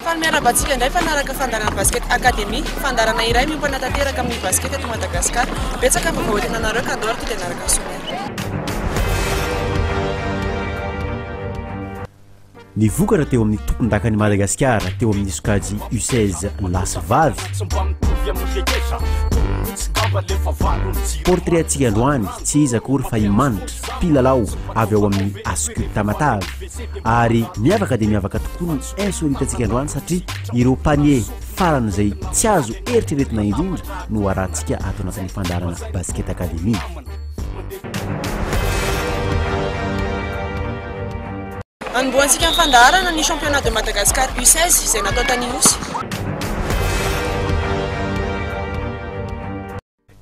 Faly miarabatsika indray fanaraka fandarana basket academy fandarana iray miompana tanteraka amin'ny basket eto Madagasikara. Betsaka vaovao entinanareo ka andao araka ianaraka somera. Nivokatra teo amin'ny tompon-dakany Madagasikara teo amin'ny sokajy U16 Lasvavy. Portrait atsika androany tsy iza akory fa imanitra mpilalao avy ao amin'ny Ascut Tamatavy ary miavaka dia miavaka tokoa ny insolite atsika androany satria ireo panier farany izay tsy azo eritreretina indrindra no arahantsika ato anatin'ny fandarana basket academy. Anomboantsika amin'ny fandarana ny championnat de Madagascar U16 izay natao tany Osy.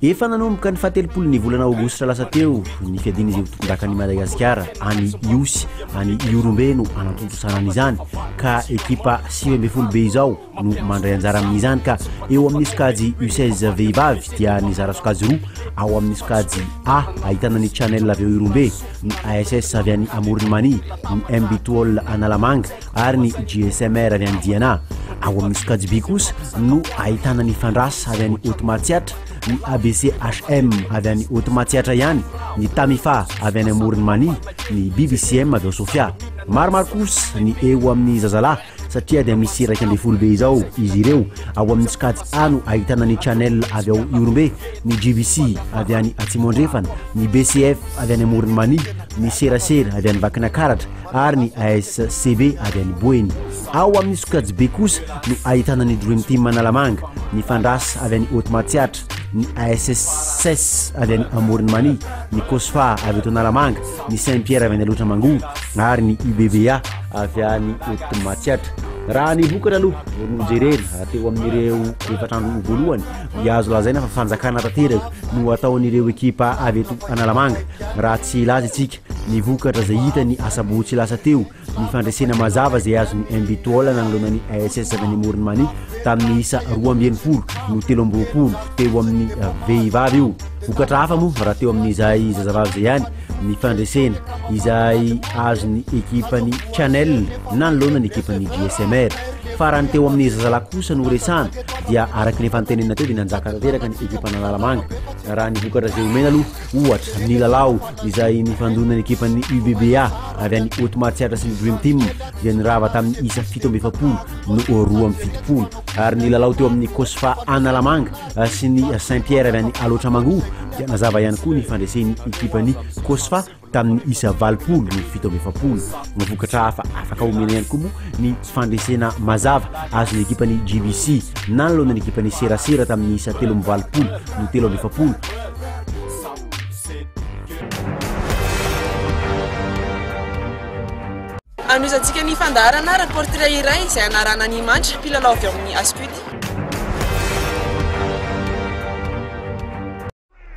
Efa nanomboka ny fahatelopolon'ny volana Aogositra lasa teo ny fiadiana izay tompon-dakany Madagasikara any Osy any Iorombe no anatontosana izany ka ekipa 12 be izao no mandray anjara amin'izany ka eo amin'ny sokajy U16 vehivavy dia ny zara sokajy roa ao amin'ny sokajy A ahitana ny Channel avy ao Iorombe, ny ASS avy any Amoronmany, ny MBTOL Analamanga ary ny GSMR avy any Diana. Ao amin'ny sokajy B kosa no ahitana ny Fandrasa avy any Haute-Matsiatra, ny ABCHM avy any Haute-Matsiatra ihany, ny Tamifa avy any Amoronmany, ny BBCM avy ao Sofia. Maromaro kosa ny eo amin'ny zazalahy satria dia misy 12 be izao izy ireo. Ao amin'ny sokajy A no ahitana ny Channel avy ao Iorombe, ny GBC avy any Atsimondrefana, ny BCF avy any Amoronmany, ny Serasera avy any Vakinakaratra ary ny ASCB avy any Boeny. Ao amin'ny sokajy B kosa no ahitana ny Dream Team Analamanga, ny Fandrasa avy any Haute-Matsiatra, ny ASSS avy any Amoronmany, ny Kosfa avy eto Analamanga, ny Saint-Pierre avy any Alotramango ary ny UBBA avy any Haute-Matsiatra. Raha nivokatra aloha no jerena teo amin'ireo efatrandro voalohany azo lazaina fa fanjakana tanteraka no ataon'ireo ekipa avy eto Analamanga. Raha tsy ilaza itsika nivokatra izay hita ny asabotsy lasa teo ny fandresena mazava izay azony MBTOL nanolona ny ASS avy any Amoronmany tamin'ny isa 12 no 13 teo amin'ny vehivavy io. Vokatra hafa moa raha teo amin'izay zazavavy izay ihany ny fandresena izay azony ekipany Channel nanolona ny ekipany GSMR. Farany teo amin'ny zazalahy kosa no resana dia araka ny fantenena teo dia nanjaka tanteraka ny ekipany Analamanga. Raha ny vokatra izay omena aloha ohatra ny lalao izay nifandona ny ekipany UBBA avy any Haute-Matsiatra sy ny Dream Team dia nirava tamin'ny isa 17 no 2-70 ary ny lalao teo amin'ny Kosfa Analamanga sy ny Saint-Pierre avy any Alotramango dia nazava ihany koa ny fandresen'ny ekipany Kosfa tamin'ny isa 20 no 70. Ny vokatra hafa afaka omena ihany koa moa ny fandresena mazava azony ekipany GBC nanolona ny ekipany Serasera tamin'ny isa 13 no 13. Anozatsika ny fandarana raha portrait iray izay anarana ny Mantra mpilalao avy amin'ny Ascut.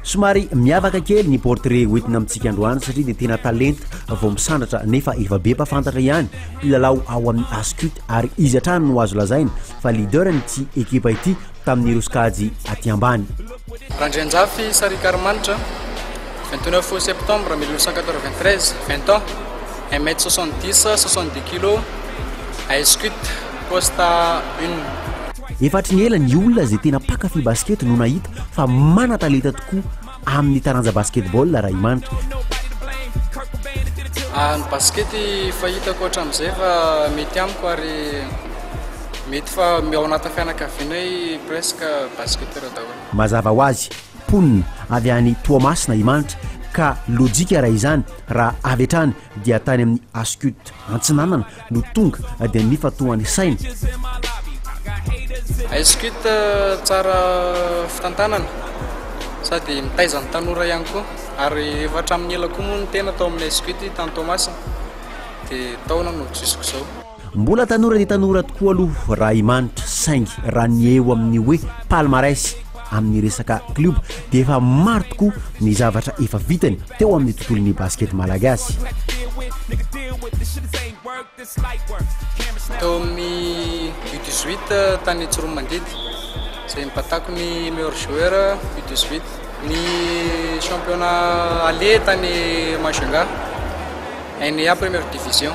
Somary miavaka kely ny portrait hoentina amintsika androany satria dia tena talenta vao misandratra nefa efa be mpafantatra ihany mpilalao ao amin'ny Ascut ary izy hatrany no azo lazaina fa leader n'ity ekipa ity tamin'ireo sokajy aty ambany. Randrianjafy Sarikaramanitra 29 septembre 1993, 20 ans, 1m70, 70 kg, Ascut, poste 1. Efatry ny ela ny olona izay tena mpakafy basket no nahita fa mana talenta tokoa amin'ny taranja basketball raha imanitra. Ny basket fahitako hatramin'izay fa mety amiko ary mety fa ao anaty fianakavianay presque basketteur daholo. Mazava ho azy ponina avy any Toamasina imanitra ka lojika raha izany raha avy hatrany dia tany amin'ny Ascut Antsinanana no tonga dia nifatohan'ny saina. Ascut tsara fitantanana sady mitaiza ny tanora ihany koa ary efa hatramin'ny ela koa moa ny tena tao amin'ny Ascut tany Toamasina dia taona no jusiko izao. Mbola tanora dia tanora tokoa aloha raha imanitra saingy raha ny eo amin'ny hoe palmarès amin'ny resaka club dia efa maro tokoa ny zavatra efa vitany teo amin'ny tontolon'ny basket malagasy. Teo amin'ny U18 tany Tsiromandidy izay nipatako ny meilleur joueur U18, ny championnat aller tany Majunga, NA première division.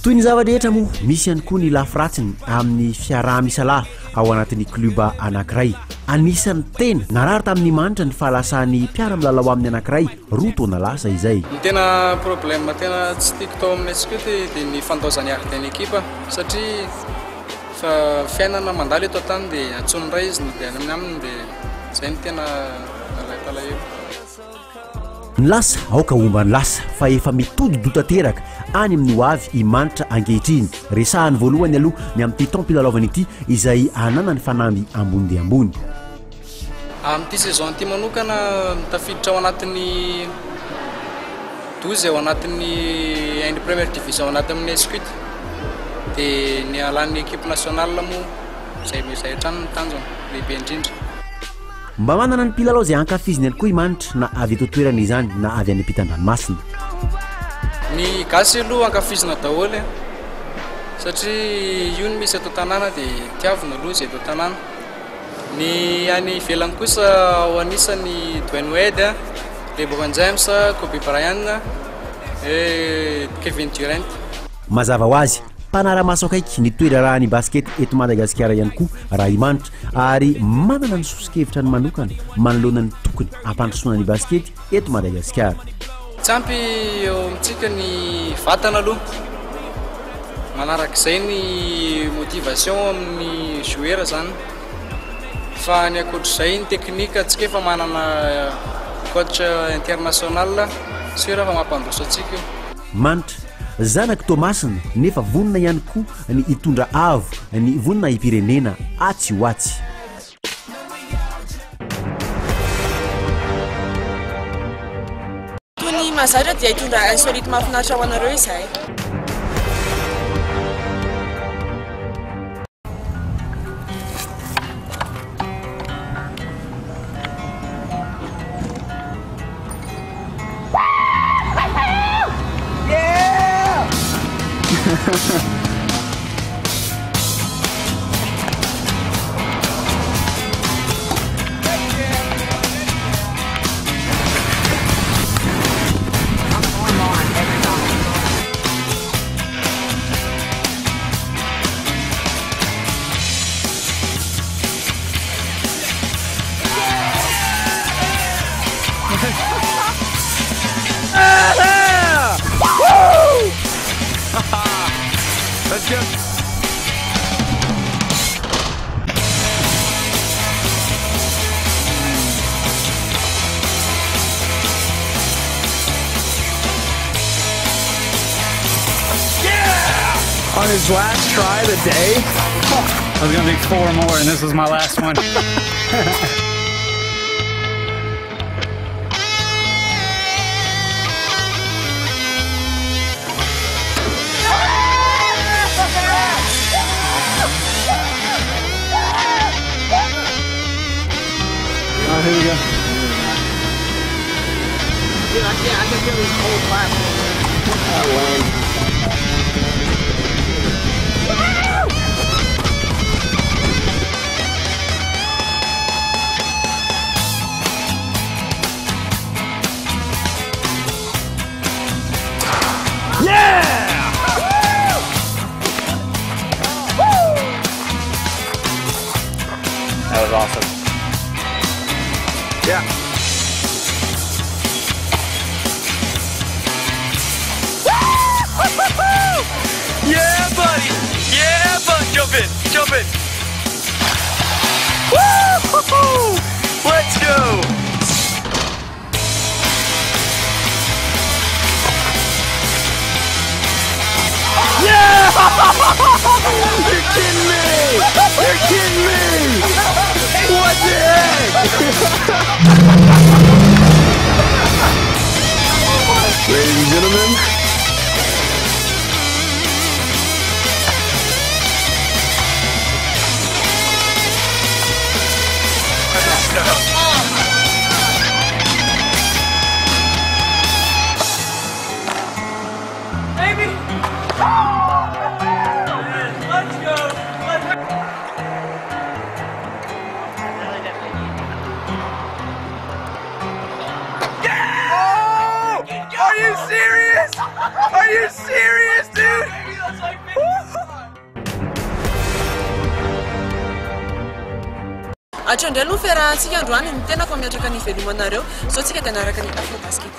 toy ny zava-drehetra moa misy ihany koa ny lafiratsiny amin'ny fiaraha misalahy ao anatin'ny kluba anankiray anisan'ny tena narary tamin'ny manitra ny fahalasan'ny mpiara milalao amin'ny anankiray roa taona lasa izay ny tena problème tena tsy tiako tao amin'ny asikoty dia ny fandaozany araka ny ekipa satria fa fiainana mandalo eto antany dia atsonondray izy dia any amin'ny aminy dia zay ny tena nalaipalaelo ny lasa aoka omba ny lasa fa efa mitody-do tanteraka any amin'ny hoavy imanitra ankehitriny resahany voalohany aloha ny amin'ity tampilalaovana ity izay anana ny fanamby ambony dia ambony amin'ity saison ity manokana mitafiditra ao anatin'ny 12 ao anatin'ny ainy première division ao anaty amin'ny escuite dia ny alan'ny équipe nationale moa zay hatrany ny tanjona lehibe indrindra mba manana ny mpilalao izay ankafiziny ihany koa imanitra na avy eto toerana izany na avy any ampitan-dranomasina ny gasy aloha ankafizina daholo satria io ny misy ato tanàna dia tiavina aloha izay ato tanàna ny any ivelany kosa ao anisany Dwayne Wade LeBron James Kobe Bryant Kevin Durant mazava ho azy mpanara-maso akaiky ny toerarahany basket eto Madagasikara ihany koa raha imanitra ary manana ny sosikevitra ny manokana manoloana ny tokony hampandrosoana ny basket eto Madagasikara tsy ampy eo amintsika ny vatana aloha manarak'izay ny motivation amin'ny joueur zany fa ny akoatr'izay ny teknika atsika efa manana coach international sy raha fa mampandroso atsika io manitra zanak Tomasina nefa vonina ihany koa ny hitondra avo ny vonina hipirenena atsy ho atsy toy ny mazatra dia hitondra insolite mahafinaritra ho anareo izay Let's go. Yeah! On his last try of the day? I was going to make 4 more, and this was my last one. Here we go. Dude, I can feel these cold platforms. Yeah! That was awesome. Yeah. Yeah, buddy. Yeah, buddy. Jump in. Jump in. Woo! Let's go. Yeah! You're kidding me! You're kidding me! What the heck? Ladies and gentlemen, atreo indray aloha fiarahantsika androany ny tena fa miatraka ny ivelomanareo zao tsika dia anaraka ny afrobasket.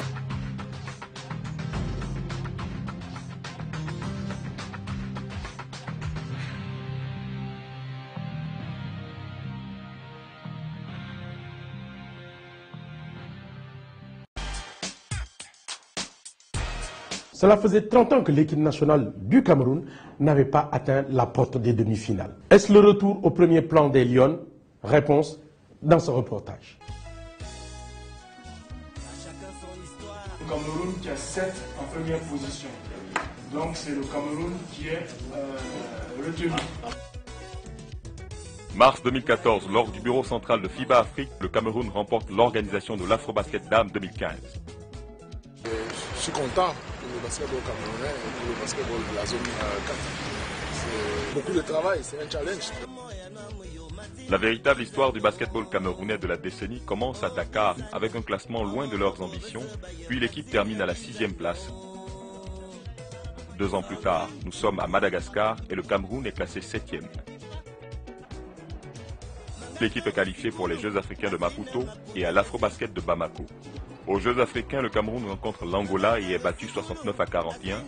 Cela faisait 30 ans que l'équipe nationale du Cameroun n'avait pas atteint la porte des demi-finales. Est-ce le retour au premier plan des Lions? Réponse dans ce reportage. Le Cameroun qui a 7 en première position. Donc c'est le Cameroun qui est retenu. Mars 2014, lors du bureau central de FIBA Afrique, le Cameroun remporte l'organisation de l'Afrobasket Dames 2015. Je suis content pour le basketball camerounais et pour le basketball de la zone 4. C'est beaucoup de travail, c'est un challenge. La véritable histoire du basketball camerounais de la décennie commence à Dakar avec un classement loin de leurs ambitions, puis l'équipe termine à la 6e place. 2 ans plus tard, nous sommes à Madagascar et le Cameroun est classé 7e. L'équipe est qualifiée pour les Jeux africains de Maputo et à l'Afrobasket de Bamako. Aux Jeux africains, le Cameroun rencontre l'Angola et est battu 69 à 41.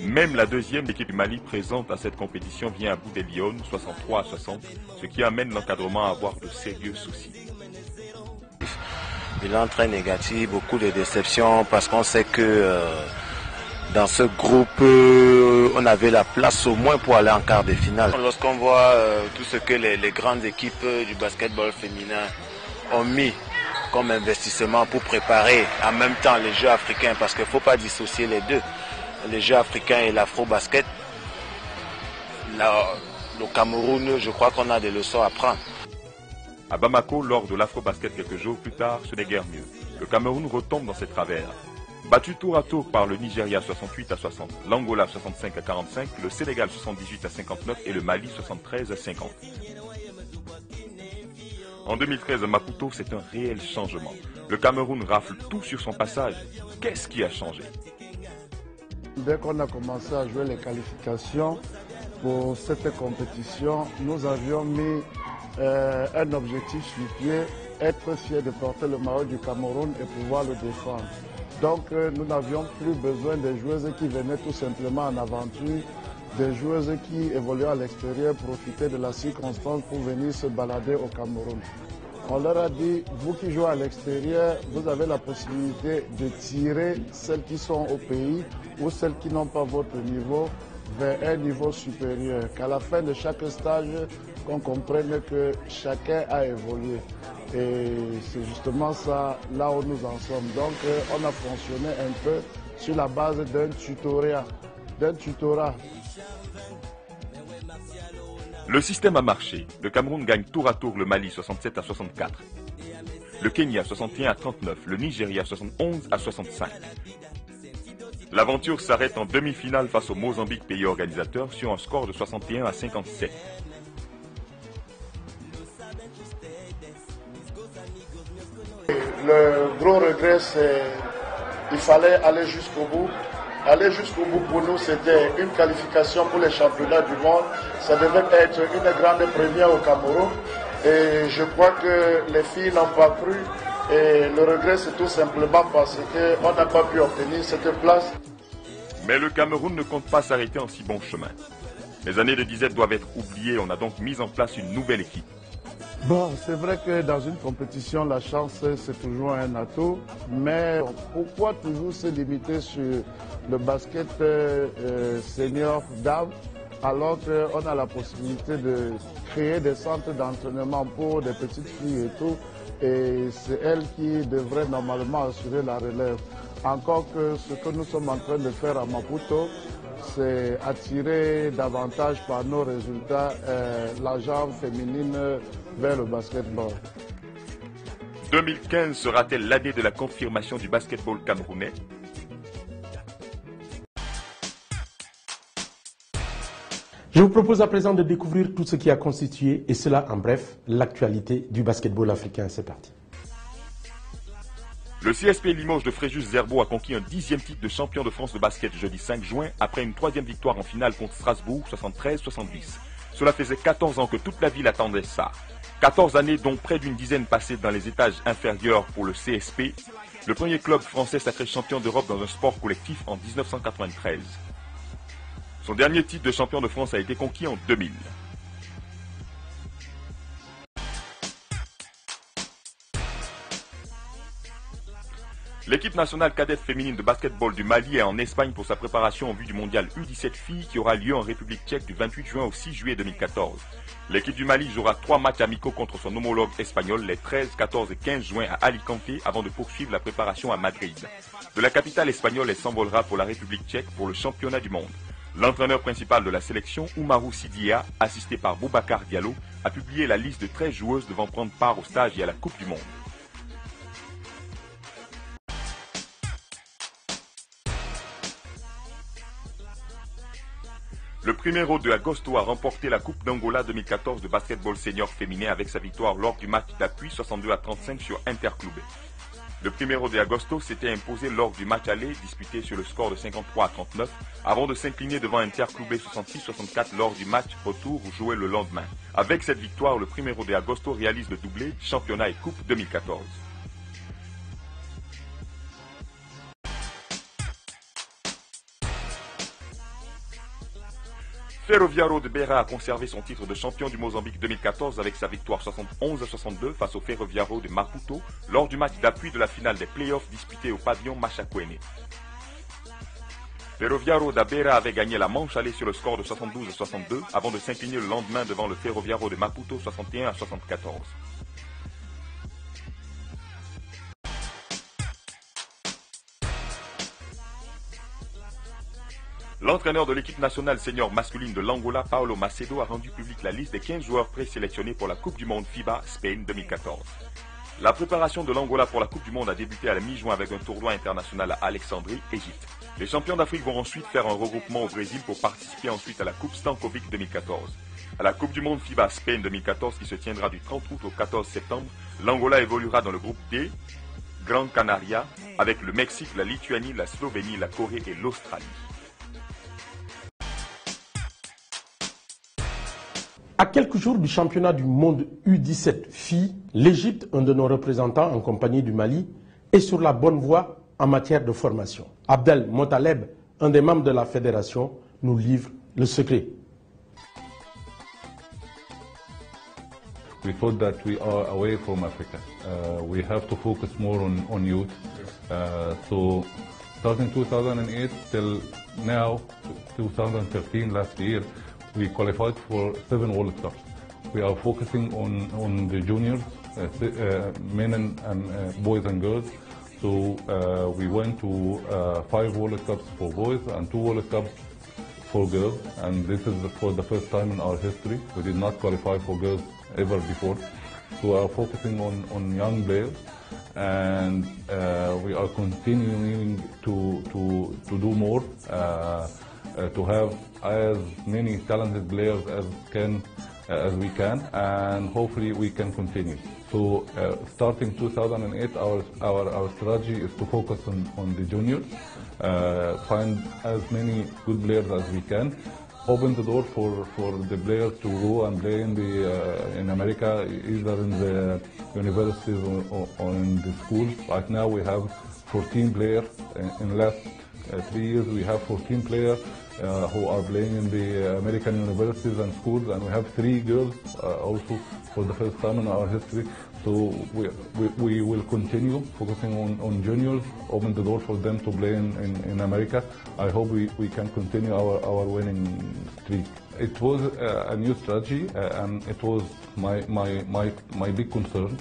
Même la deuxième équipe du Mali présente à cette compétition vient à bout des Lions, 63 à 60, ce qui amène l'encadrement à avoir de sérieux soucis. Bilan très négatif, beaucoup de déceptions parce qu'on sait que dans ce groupe, on avait la place au moins pour aller en quart de finale. Lorsqu'on voit tout ce que les grandes équipes du basketball féminin ont mis comme investissement pour préparer en même temps les Jeux africains, parce qu'il ne faut pas dissocier les deux, les Jeux africains et l'afro-basket. Le Cameroun, je crois qu'on a des leçons à prendre. À Bamako, lors de l'afro-basket quelques jours plus tard, ce n'est guère mieux. Le Cameroun retombe dans ses travers. Battu tour à tour par le Nigeria 68 à 60, l'Angola 65 à 45, le Sénégal 78 à 59 et le Mali 73 à 50. En 2013, à Maputo, c'est un réel changement. Le Cameroun rafle tout sur son passage. Qu'est-ce qui a changé? Dès qu'on a commencé à jouer les qualifications pour cette compétition, nous avions mis un objectif sur pied, être fiers de porter le maillot du Cameroun et pouvoir le défendre. Donc nous n'avions plus besoin des joueuses qui venaient tout simplement en aventure, des joueuses qui évoluaient à l'extérieur, profitaient de la circonstance pour venir se balader au Cameroun. On leur a dit, vous qui jouez à l'extérieur, vous avez la possibilité de tirer celles qui sont au pays ou celles qui n'ont pas votre niveau vers un niveau supérieur. Qu'à la fin de chaque stage, qu'on comprenne que chacun a évolué. Et c'est justement ça, là où nous en sommes. Donc on a fonctionné un peu sur la base d'un tutorat. Le système a marché. Le Cameroun gagne tour à tour le Mali 67 à 64. Le Kenya 61 à 39. Le Nigeria 71 à 65. L'aventure s'arrête en demi-finale face au Mozambique, pays organisateur, sur un score de 61 à 57. Le gros regret, c'est qu'il fallait aller jusqu'au bout. Aller jusqu'au bout pour nous, c'était une qualification pour les championnats du monde. Ça devait être une grande première au Cameroun. Et je crois que les filles n'ont pas cru. Et le regret, c'est tout simplement parce qu'on n'a pas pu obtenir cette place. Mais le Cameroun ne compte pas s'arrêter en si bon chemin. Les années de disette doivent être oubliées. On a donc mis en place une nouvelle équipe. Bon, c'est vrai que dans une compétition, la chance, c'est toujours un atout. Mais pourquoi toujours se limiter sur le basket senior dames alors qu'on a la possibilité de créer des centres d'entraînement pour des petites filles et tout. Et c'est elles qui devraient normalement assurer la relève. Encore que ce que nous sommes en train de faire à Maputo, c'est attirer davantage par nos résultats la jambe féminine vers le basketball. 2015 sera-t-elle l'année de la confirmation du basketball camerounais? Je vous propose à présent de découvrir tout ce qui a constitué, et cela en bref, l'actualité du basketball africain. C'est parti. Le CSP Limoges de Fréjus Zerbo a conquis un 10e titre de champion de France de basket jeudi 5 juin après une 3e victoire en finale contre Strasbourg 73-70. Cela faisait 14 ans que toute la ville attendait ça. 14 années dont près d'une dizaine passées dans les étages inférieurs pour le CSP, le premier club français sacré champion d'Europe dans un sport collectif en 1993. Son dernier titre de champion de France a été conquis en 2000. L'équipe nationale cadette féminine de basketball du Mali est en Espagne pour sa préparation en vue du mondial U17 filles qui aura lieu en République tchèque du 28 juin au 6 juillet 2014. L'équipe du Mali jouera 3 matchs amicaux contre son homologue espagnol les 13, 14 et 15 juin à Alicante avant de poursuivre la préparation à Madrid. De la capitale espagnole, elle s'envolera pour la République tchèque pour le championnat du monde. L'entraîneur principal de la sélection, Oumarou Sidia, assisté par Boubacar Diallo, a publié la liste de 13 joueuses devant prendre part au stage et à la Coupe du monde. Le Primeiro de Agosto a remporté la Coupe d'Angola 2014 de basketball senior féminin avec sa victoire lors du match d'appui 62-35 sur Interclube. Le Primeiro de Agosto s'était imposé lors du match aller disputé sur le score de 53-39 avant de s'incliner devant Interclube 66-64 lors du match retour joué le lendemain. Avec cette victoire, le Primeiro de Agosto réalise le doublé championnat et Coupe 2014. Ferroviário de Beira a conservé son titre de champion du Mozambique 2014 avec sa victoire 71-62 face au Ferroviário de Maputo lors du match d'appui de la finale des playoffs disputé au pavillon Machakwene. Ferroviário da Beira avait gagné la manche allée sur le score de 72-62 avant de s'incliner le lendemain devant le Ferroviário de Maputo 61-74. L'entraîneur de l'équipe nationale senior masculine de l'Angola, Paulo Macedo, a rendu publique la liste des 15 joueurs présélectionnés pour la Coupe du Monde FIBA Spain 2014. La préparation de l'Angola pour la Coupe du Monde a débuté à la mi-juin avec un tournoi international à Alexandrie, Égypte. Les champions d'Afrique vont ensuite faire un regroupement au Brésil pour participer ensuite à la Coupe Stankovic 2014. À la Coupe du Monde FIBA Spain 2014 qui se tiendra du 30 août au 14 septembre, l'Angola évoluera dans le groupe D, Gran Canaria, avec le Mexique, la Lituanie, la Slovénie, la Corée et l'Australie. À quelques jours du championnat du monde U17 filles, l'Égypte, un de nos représentants en compagnie du Mali, est sur la bonne voie en matière de formation. Abdel Motaleb, un des membres de la fédération, nous livre le secret. We thought that we are away from Africa. We have to focus more on youth. So starting 2008 till now, 2013, last year, we qualified for 7 World Cups. We are focusing on the juniors, men and boys and girls. So we went to 5 World Cups for boys and 2 World Cups for girls. And this is for the first time in our history. We did not qualify for girls ever before. So we are focusing on young players. And we are continuing to do more. To have as many talented players as we can, and hopefully we can continue. So starting 2008, our strategy is to focus on the juniors, find as many good players as we can, open the door for the players to go and play in America, either in the universities or in the schools. Right now we have 14 players. In the last 3 years we have 14 players who are playing in the American universities and schools, and we have 3 girls also for the first time in our history. So we will continue focusing on juniors, open the door for them to play in America. I hope we can continue our winning streak. It was a new strategy, and it was my big concern.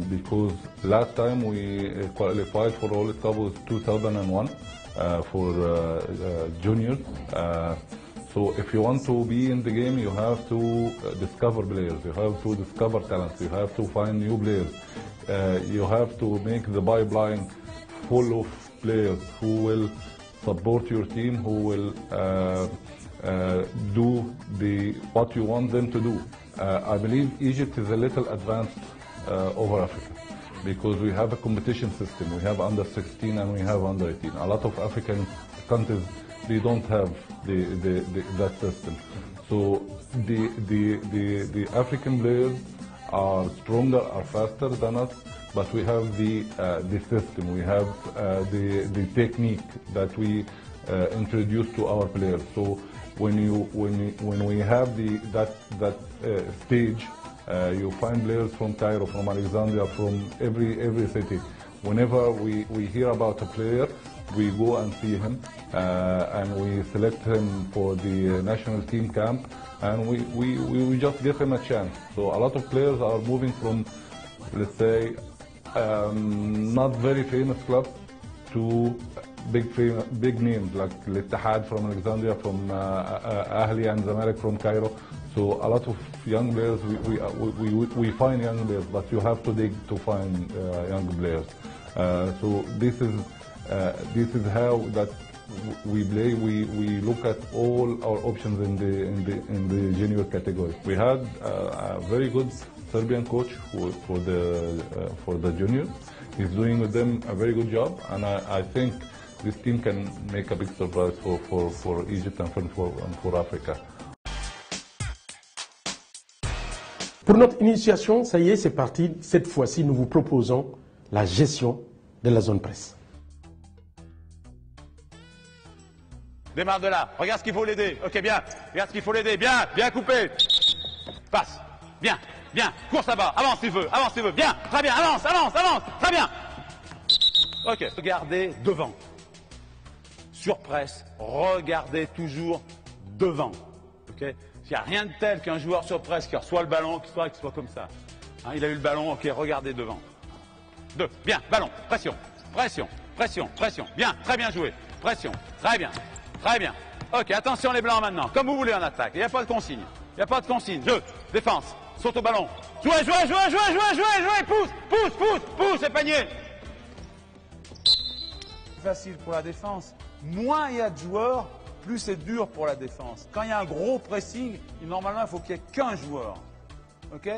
Because last time we qualified for World Cup was 2001 for juniors. So if you want to be in the game, you have to discover players, you have to discover talents, you have to find new players. You have to make the pipeline full of players who will support your team, who will do what you want them to do. I believe Egypt is a little advanced over Africa, because we have a competition system. We have under 16 and we have under 18. A lot of African countries, they don't have that system. So the African players are stronger, are faster than us, but we have the system, we have the technique that we introduce to our players. So when we have that stage, you find players from Cairo, from Alexandria, from every city. Whenever we hear about a player, we go and see him, and we select him for the national team camp, and we just give him a chance. So a lot of players are moving from, let's say, not very famous clubs to big names like Al-Ittihad from Alexandria, from Ahli and Zamalek from Cairo. So a lot of young players, we find young players, but you have to dig to find young players. So this is how that we play. We look at all our options in the junior category. We had a very good Serbian coach for the juniors. He's doing with them a very good job, and I think this team can make a big surprise for Egypt and for Africa. Pour notre initiation, ça y est, c'est parti. Cette fois-ci, nous vous proposons la gestion de la zone presse. Démarre de là. Regarde ce qu'il faut l'aider. Ok, bien. Regarde ce qu'il faut l'aider. Bien, bien coupé. Passe. Bien, bien. Course là-bas. Avance si tu veux. Avance si tu veux. Bien. Très bien. Avance, avance, avance. Très bien. Ok. Regardez devant. Sur presse, regardez toujours devant. Ok. Il n'y a rien de tel qu'un joueur sur presse qui reçoit le ballon, qu'il soit comme ça. Hein, il a eu le ballon, ok, regardez devant. 2, bien, ballon, pression, pression, pression, pression. Bien, très bien joué. Pression, très bien, très bien. Ok, attention les blancs maintenant, comme vous voulez en attaque. Il n'y a pas de consigne. Il n'y a pas de consigne. Jeu, défense, saute au ballon. Jouez, jouez, jouez, jouez, jouez, jouez, jouez, pousse, pousse, pousse, pousse, et panier. Facile pour la défense. Moins il y a de joueurs, plus c'est dur pour la défense. Quand il y a un gros pressing, normalement, il faut qu'il n'y ait qu'un joueur. Ok?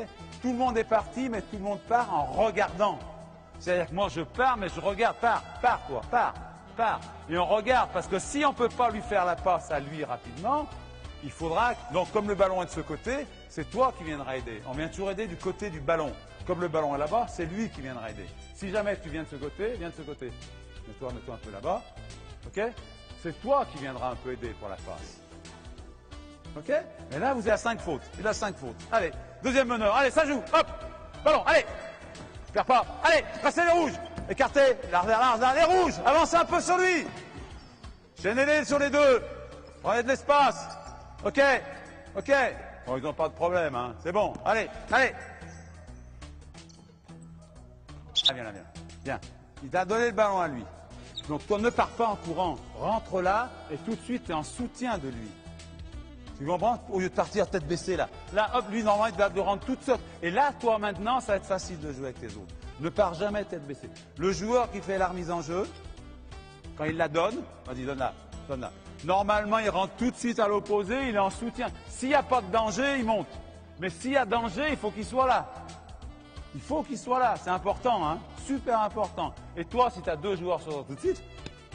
Tout le monde est parti, mais tout le monde part en regardant. C'est-à-dire que moi, je pars, mais je regarde. Pars, toi, pars. Et on regarde, parce que si on ne peut pas lui faire la passe à lui rapidement, il faudra... Donc, comme le ballon est de ce côté, c'est toi qui viendras aider. On vient toujours aider du côté du ballon. Comme le ballon est là-bas, c'est lui qui viendra aider. Si jamais tu viens de ce côté, viens de ce côté. Mets-toi un peu là-bas. Ok? C'est toi qui viendras un peu aider pour la passe. Ok? Et là, vous êtes à 5 fautes. Il a 5 fautes. Allez, deuxième meneur. Allez, ça joue. Hop! Ballon, allez! Perds pas. Allez, passez les rouges. Écartez. Là, les rouges. Avancez un peu sur lui. Chaînez-les sur les deux. Prenez de l'espace. Ok? Ok? Bon, ils n'ont pas de problème, hein. C'est bon. Allez, allez. Ah, viens. Bien. Il t'a donné le ballon à lui. Donc toi ne pars pas en courant, rentre là et tout de suite tu es en soutien de lui. Tu comprends? Au lieu de partir tête baissée là. Là hop, lui normalement il va te rendre toute seule. Et là toi maintenant ça va être facile de jouer avec les autres. Ne pars jamais tête baissée. Le joueur qui fait la remise en jeu, quand il la donne, vas-y donne-la, donne-la. Normalement il rentre tout de suite à l'opposé, il est en soutien. S'il n'y a pas de danger, il monte. Mais s'il y a danger, il faut qu'il soit là. Il faut qu'il soit là, c'est important, hein, super important. Et toi, si tu as deux joueurs sur tout de suite,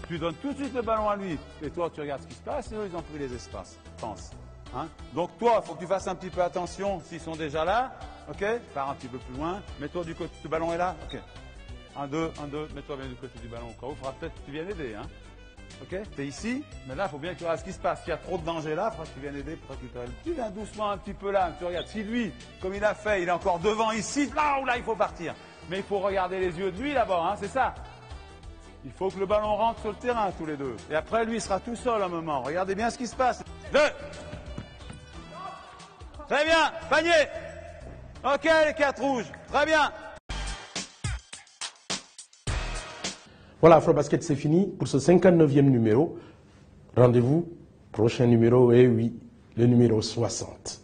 tu donnes tout de suite le ballon à lui. Et toi, tu regardes ce qui se passe, et eux, ils ont pris les espaces. Pense. Hein? Donc toi, il faut que tu fasses un petit peu attention s'ils sont déjà là. Ok? Pars un petit peu plus loin. Mets-toi du côté, le ballon est là. Ok. 1, 2, mets-toi bien du côté du ballon. Au cas où, il faudra peut-être que tu viennes aider. Hein? Ok? Tu es ici, mais là, il faut bien que tu regardes ce qui se passe. S'il y a trop de danger là, il faudra que tu viennes aider pour récupérer. Tu viens doucement un petit peu là, tu regardes. Si lui, comme il a fait, il est encore devant ici, là où là, il faut partir. Mais il faut regarder les yeux de lui là-bas, hein, c'est ça. Il faut que le ballon rentre sur le terrain, tous les deux. Et après, lui, il sera tout seul un moment. Regardez bien ce qui se passe. 2. Très bien, panier. Ok, les 4 rouges. Très bien. Voilà, Afrobasket, c'est fini pour ce 59e numéro. Rendez-vous, prochain numéro, et oui, le numéro 60.